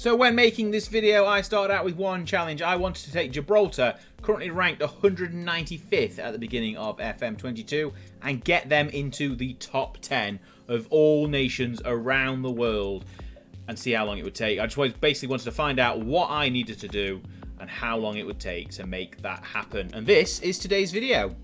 So when making this video, I started out with one challenge. I wanted to take Gibraltar, currently ranked 195th at the beginning of FM22, and get them into the top 10 of all nations around the world and see how long it would take. I just basically wanted to find out what I needed to do and how long it would take to make that happen. And this is today's video.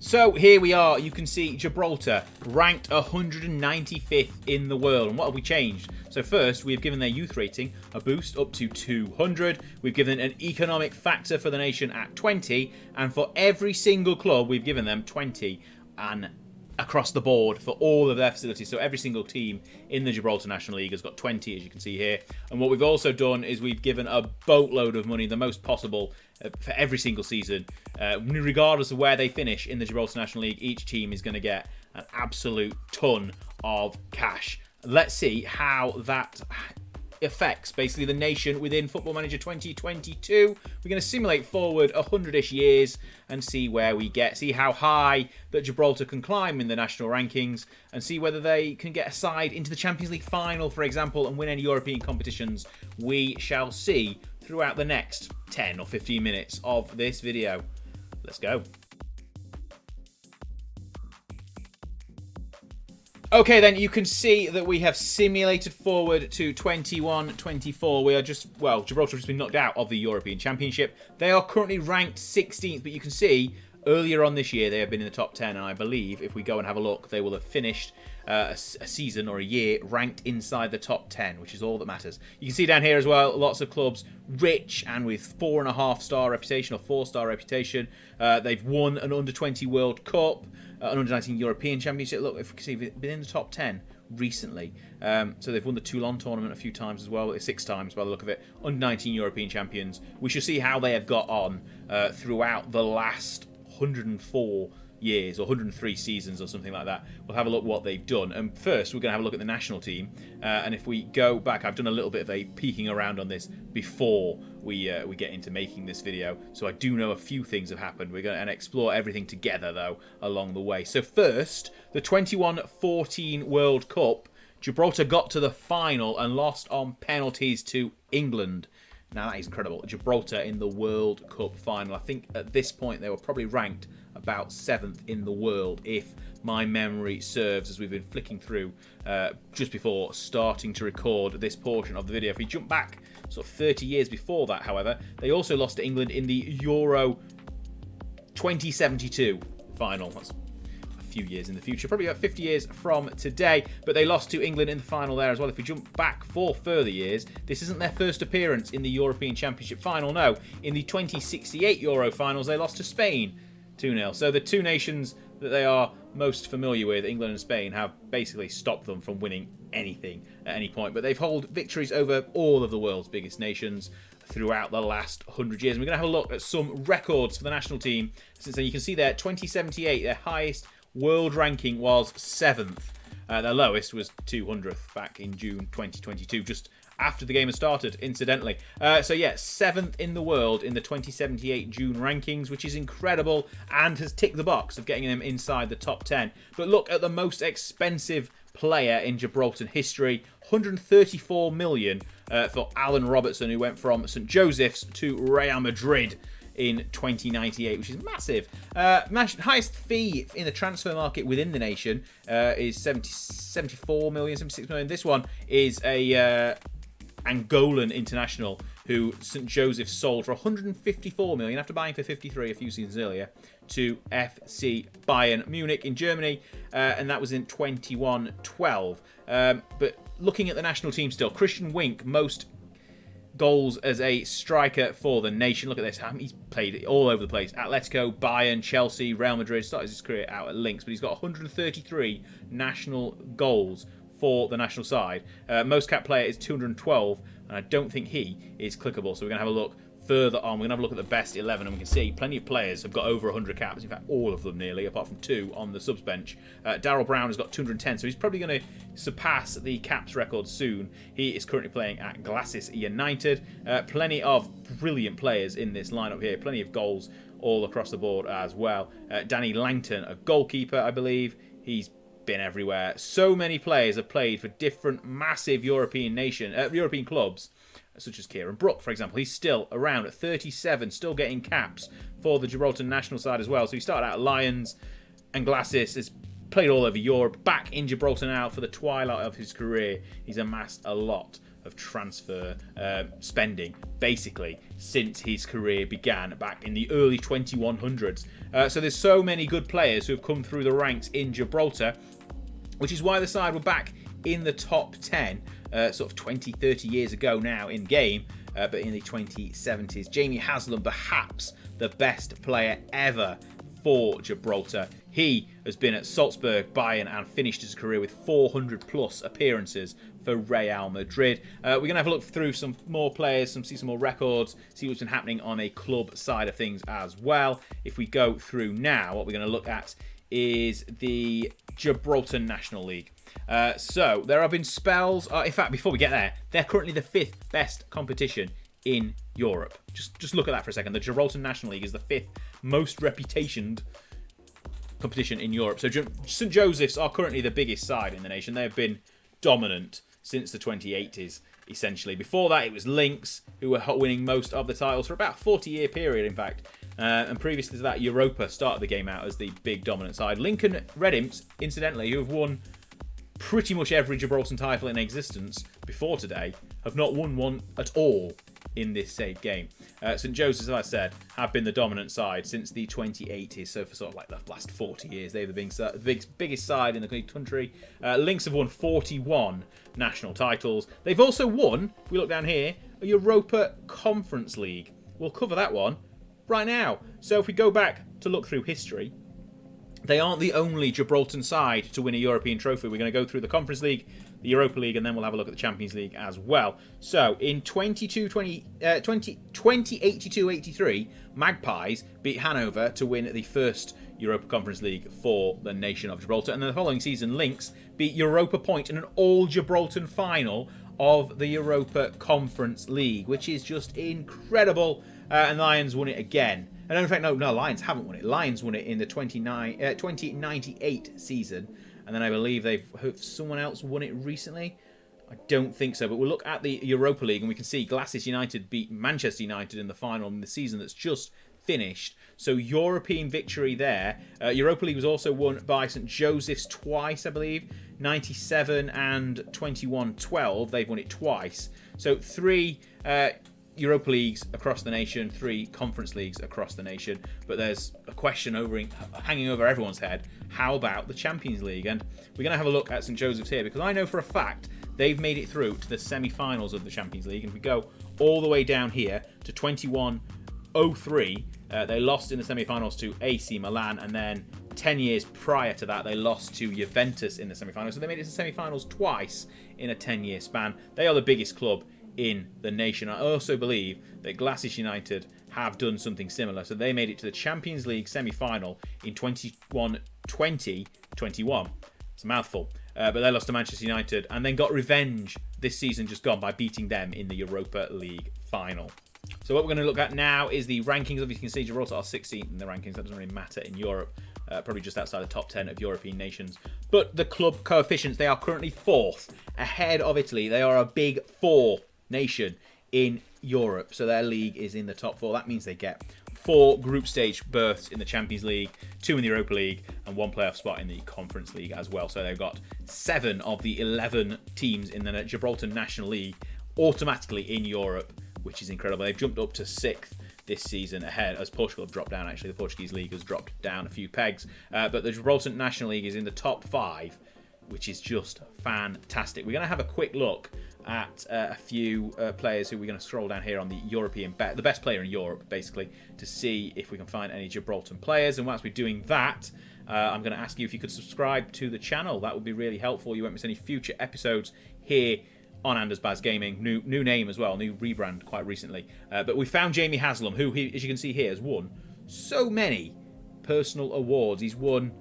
So here we are, you can see Gibraltar ranked 195th in the world. And what have we changed? So first, we've given their youth rating a boost up to 200. We've given an economic factor for the nation at 20. And for every single club, we've given them 20. And across the board for all of their facilities. So every single team in the Gibraltar National League has got 20, as you can see here. And what we've also done is we've given a boatload of money, the most possible, for every single season. Regardless of where they finish in the Gibraltar National League, each team is going to get an absolute ton of cash. Let's see how that affects basically the nation within Football Manager 2022. We're going to simulate forward 100-ish years and see where we get, see how high that Gibraltar can climb in the national rankings, and see whether they can get a side into the Champions League final, for example, and win any European competitions. We shall see throughout the next 10 or 15 minutes of this video. Let's go. Okay, then you can see that we have simulated forward to 21-24. We are just, well, Gibraltar has just been knocked out of the European Championship. They are currently ranked 16th, but you can see earlier on this year they have been in the top 10, and I believe if we go and have a look, they will have finished a season or a year ranked inside the top 10, which is all that matters. You can see down here as well, lots of clubs rich and with 4.5-star reputation or 4-star reputation. They've won an under-20 World Cup, an under-19 European Championship. Look, if we can see, they've been in the top 10 recently. So they've won the Toulon tournament a few times as well, 6 times by the look of it. Under-19 European champions. We shall see how they have got on throughout the last 104 years or 103 seasons or something like that. We'll have a look what they've done. And first, we're going to have a look at the national team. And if we go back, I've done a little bit of a peeking around on this before we get into making this video. So I do know a few things have happened. We're going to explore everything together, though, along the way. So first, the 21-14 World Cup. Gibraltar got to the final and lost on penalties to England. Now, that is incredible. Gibraltar in the World Cup final. I think at this point they were probably ranked about 7th in the world, if my memory serves, as we've been flicking through just before starting to record this portion of the video. If we jump back sort of 30 years before that, however, they also lost to England in the Euro 2072 final. That's few years in the future, probably about 50 years from today, but they lost to England in the final there as well. If we jump back 4 further years, this isn't their first appearance in the European Championship final. No, in the 2068 Euro finals, they lost to Spain 2-0. So the two nations that they are most familiar with, England and Spain, have basically stopped them from winning anything at any point, but they've held victories over all of the world's biggest nations throughout the last 100 years. And we're going to have a look at some records for the national team since then. You can see there, 2078, their highest world ranking was 7th. Their lowest was 200th back in June 2022, just after the game had started, incidentally. So yeah, 7th in the world in the 2078 June rankings, which is incredible and has ticked the box of getting them inside the top 10. But look at the most expensive player in Gibraltar history, 134 million for Alan Robertson, who went from St. Joseph's to Real Madrid in 2098, which is massive. Highest fee in the transfer market within the nation is 74 million, 76 million. This one is a Angolan international who St. Joseph sold for 154 million after buying for 53 a few seasons earlier to FC Bayern Munich in Germany, and that was in 21-12. But looking at the national team still, Christian Wink, most goals as a striker for the nation. Look at this. He's played all over the place. Atletico, Bayern, Chelsea, Real Madrid. Started his career out at Lynx, but he's got 133 national goals for the national side. Most cap player is 212, and I don't think he is clickable. So we're going to have a look further on. We're going to have a look at the best 11, and we can see plenty of players have got over 100 caps. In fact, all of them nearly, apart from 2 on the subs bench. Darryl Brown has got 210, so he's probably going to surpass the caps record soon. He is currently playing at Glasses United. Plenty of brilliant players in this lineup here. Plenty of goals all across the board as well. Danny Langton, a goalkeeper, I believe. He's been everywhere. So many players have played for different massive European clubs, such as Kieran Brook, for example. He's still around at 37, still getting caps for the Gibraltar national side as well. So he started out at Lions and Glacis, has played all over Europe, back in Gibraltar now for the twilight of his career. He's amassed a lot of transfer spending, basically, since his career began back in the early 2100s. So there's so many good players who have come through the ranks in Gibraltar, which is why the side were back in the top 10 sort of 20, 30 years ago now in game, but in the 2070s. Jamie Haslam, perhaps the best player ever for Gibraltar. He has been at Salzburg, Bayern, and finished his career with 400 plus appearances for Real Madrid. We're going to have a look through some more players, see some more records, see what's been happening on a club side of things as well. If we go through now, what we're going to look at is the Gibraltar National League. So there have been spells. In fact, before we get there, they're currently the 5th best competition in Europe. Just look at that for a second. The Gibraltar National League is the 5th most reputationed competition in Europe. So St. Joseph's are currently the biggest side in the nation. They have been dominant since the 2080s, essentially. Before that, it was Lynx, who were winning most of the titles for about a 40-year period, in fact. And previously to that, Europa started the game out as the big dominant side. Lincoln Red Imps, incidentally, who have won pretty much every Gibraltar title in existence before today, have not won one at all in this said game. St. Joseph's, as I said, have been the dominant side since the 2080s, so for sort of like the last 40 years, they're the biggest side in the country. Lynx have won 41 national titles. They've also won, if we look down here, a Europa Conference League. We'll cover that one right now. So if we go back to look through history, they aren't the only Gibraltar side to win a European trophy. We're going to go through the Conference League, the Europa League, and then we'll have a look at the Champions League as well. So in 2082-83, Magpies beat Hanover to win the first Europa Conference League for the nation of Gibraltar. And then the following season, Lynx beat Europa Point in an all-Gibraltar final of the Europa Conference League, which is just incredible. And Lions won it again. And in fact, no, Lions haven't won it. Lions won it in the 2098 season. And then I believe someone else won it recently. I don't think so. But we'll look at the Europa League and we can see Glacis United beat Manchester United in the final in the season that's just finished. So European victory there. Europa League was also won by St. Joseph's twice, I believe. 97 and 21-12. They've won it twice. So 3... Europa Leagues across the nation, 3 Conference Leagues across the nation. But there's a question hanging over everyone's head. How about the Champions League? And we're going to have a look at St. Joseph's here because I know for a fact they've made it through to the semi-finals of the Champions League. And if we go all the way down here to 21-03, they lost in the semi-finals to AC Milan. And then 10 years prior to that, they lost to Juventus in the semi-finals. So they made it to the semi-finals twice in a 10-year span. They are the biggest club in the nation. I also believe that Glacis United have done something similar. So they made it to the Champions League semi-final in 2020-21. It's a mouthful. But they lost to Manchester United and then got revenge this season just gone by beating them in the Europa League final. So what we're going to look at now is the rankings. Obviously, you can see Gibraltar are 16th in the rankings. That doesn't really matter in Europe. Probably just outside the top 10 of European nations. But the club coefficients, they are currently 4th ahead of Italy. They are a big 4 nation in Europe, so their league is in the top 4. That means they get 4 group stage berths in the Champions League, 2 in the Europa League, and 1 playoff spot in the Conference League as well. So they've got 7 of the 11 teams in the Gibraltar National League automatically in Europe, which is incredible. They've jumped up to 6th this season ahead as Portugal have dropped down. Actually, the Portuguese league has dropped down a few pegs, but the Gibraltar National League is in the top 5, which is just fantastic. We're going to have a quick look at a few players who we're going to scroll down here on the European bet, the best player in Europe, basically, to see if we can find any Gibraltar players. And whilst we're doing that, I'm going to ask you if you could subscribe to the channel. That would be really helpful. You won't miss any future episodes here on Anderzbaz Gaming. New name as well, new rebrand quite recently. But we found Jamie Haslam, who, as you can see here, has won so many personal awards. He's won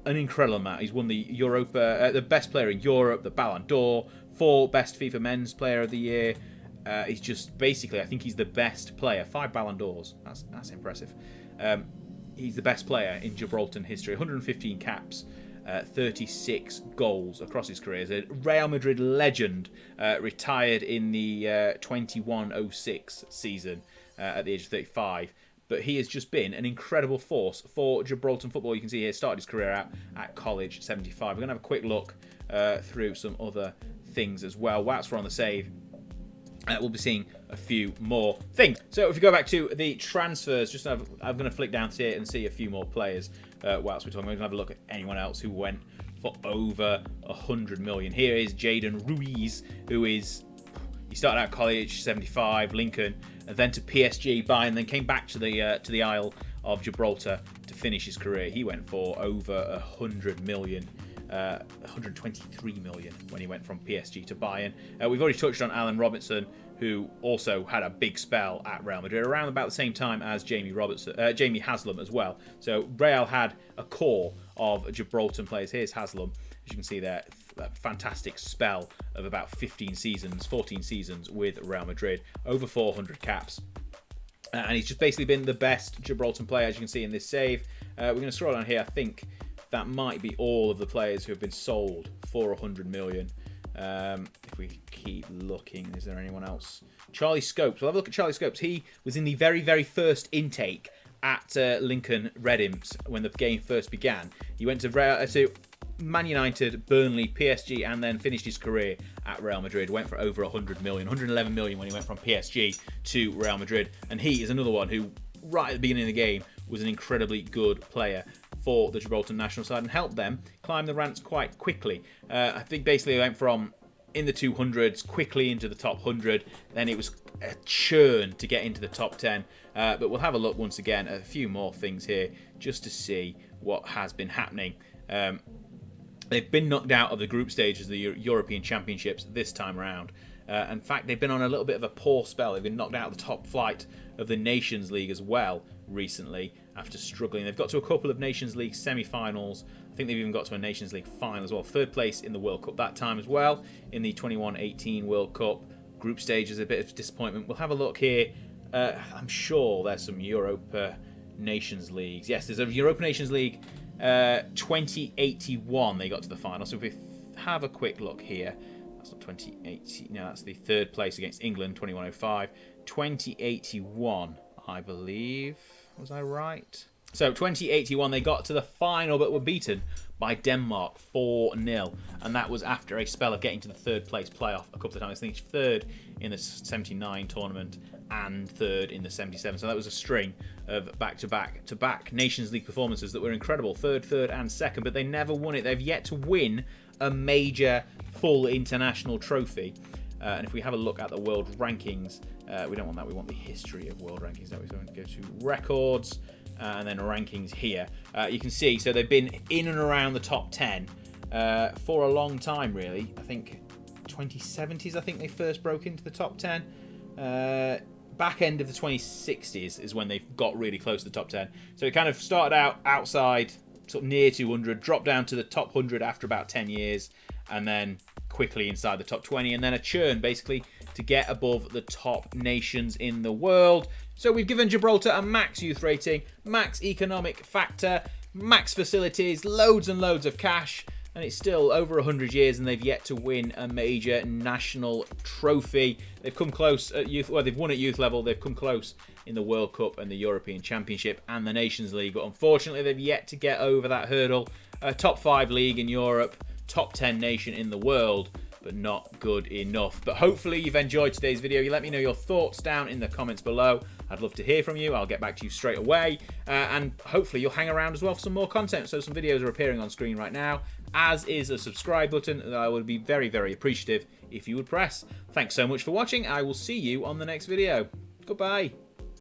an incredible amount. He's won the Europa, the best player in Europe, the Ballon d'Or, 4 best FIFA Men's Player of the Year. He's just basically, I think he's the best player. 5 Ballon d'Ors. That's impressive. He's the best player in Gibraltar history. 115 caps. 36 goals across his career. He's a Real Madrid legend, retired in the 21-06 season at the age of 35. But he has just been an incredible force for Gibraltar football. You can see here, started his career out at college, 75. We're going to have a quick look through some other things as well. Whilst we're on the save, we'll be seeing a few more things. So if you go back to the transfers, just I'm going to flick down to here and see a few more players whilst we're talking. We're going to have a look at anyone else who went for over 100 million. Here is Jaden Ruiz, he started out college, 75, Lincoln, and then to PSG, Bayern, then came back to the Isle of Gibraltar to finish his career. He went for over 100 million. 123 million when he went from PSG to Bayern. We've already touched on Alan Robertson, who also had a big spell at Real Madrid around about the same time as Jamie Haslam as well. So Real had a core of Gibraltar players. Here's Haslam, as you can see there, a fantastic spell of about 14 seasons with Real Madrid, over 400 caps. And he's just basically been the best Gibraltar player, as you can see in this save. We're going to scroll down here. I think that might be all of the players who have been sold for 100 million. If we keep looking, is there anyone else? Charlie Scopes. We'll have a look at Charlie Scopes. He was in the very, very first intake at Lincoln Red Imps when the game first began. He went to Man United, Burnley, PSG, and then finished his career at Real Madrid. Went for over 100 million, 111 million when he went from PSG to Real Madrid. And he is another one who, right at the beginning of the game, was an incredibly good player for the Gibraltar national side and helped them climb the ranks quite quickly. I think basically they went from in the 200s quickly into the top 100. Then it was a churn to get into the top 10. But we'll have a look once again at a few more things here just to see what has been happening. They've been knocked out of the group stages of the European Championships this time around. In fact, they've been on a little bit of a poor spell. They've been knocked out of the top flight of the Nations League as well recently after struggling. They've got to a couple of Nations League semi-finals. I think they've even got to a Nations League final as well. Third place in the World Cup that time as well. In the 21-18 World Cup group stage is a bit of disappointment. We'll have a look here. I'm sure there's some Europa Nations Leagues. Yes, there's a Europa Nations League 2081. They got to the final. So if we have a quick look here. That's not 2080. No, that's the third place against England, 2105. 2081, I believe. Was I right? So 2081, they got to the final but were beaten by Denmark 4-0. And that was after a spell of getting to the third place playoff a couple of times. I think third in the 79 tournament and third in the 77. So that was a string of back-to-back Nations League performances that were incredible. Third, and second, but they never won it. They've yet to win a major full international trophy. And if we have a look at the world rankings, we don't want that. We want the history of world rankings. So we're going to go to records and then rankings here. You can see, so they've been in and around the top 10 for a long time, really. I think 2070s, I think they first broke into the top 10. Back end of the 2060s is when they got really close to the top 10. So it kind of started out outside, sort of near 200, dropped down to the top 100 after about 10 years, and then quickly inside the top 20, and then a churn basically to get above the top nations in the world. So we've given Gibraltar a max youth rating, max economic factor, max facilities, loads and loads of cash, and it's still over 100 years and they've yet to win a major national trophy. They've come close at youth, well, they've won at youth level, they've come close in the World Cup and the European Championship and the Nations League, but unfortunately they've yet to get over that hurdle. A top 5 league in Europe, top 10 nation in the world, but not good enough. But hopefully you've enjoyed today's video. You let me know your thoughts down in the comments below. I'd love to hear from you. I'll get back to you straight away. And hopefully you'll hang around as well for some more content. So some videos are appearing on screen right now, as is a subscribe button that I would be very, very appreciative if you would press. Thanks so much for watching. I will see you on the next video. Goodbye.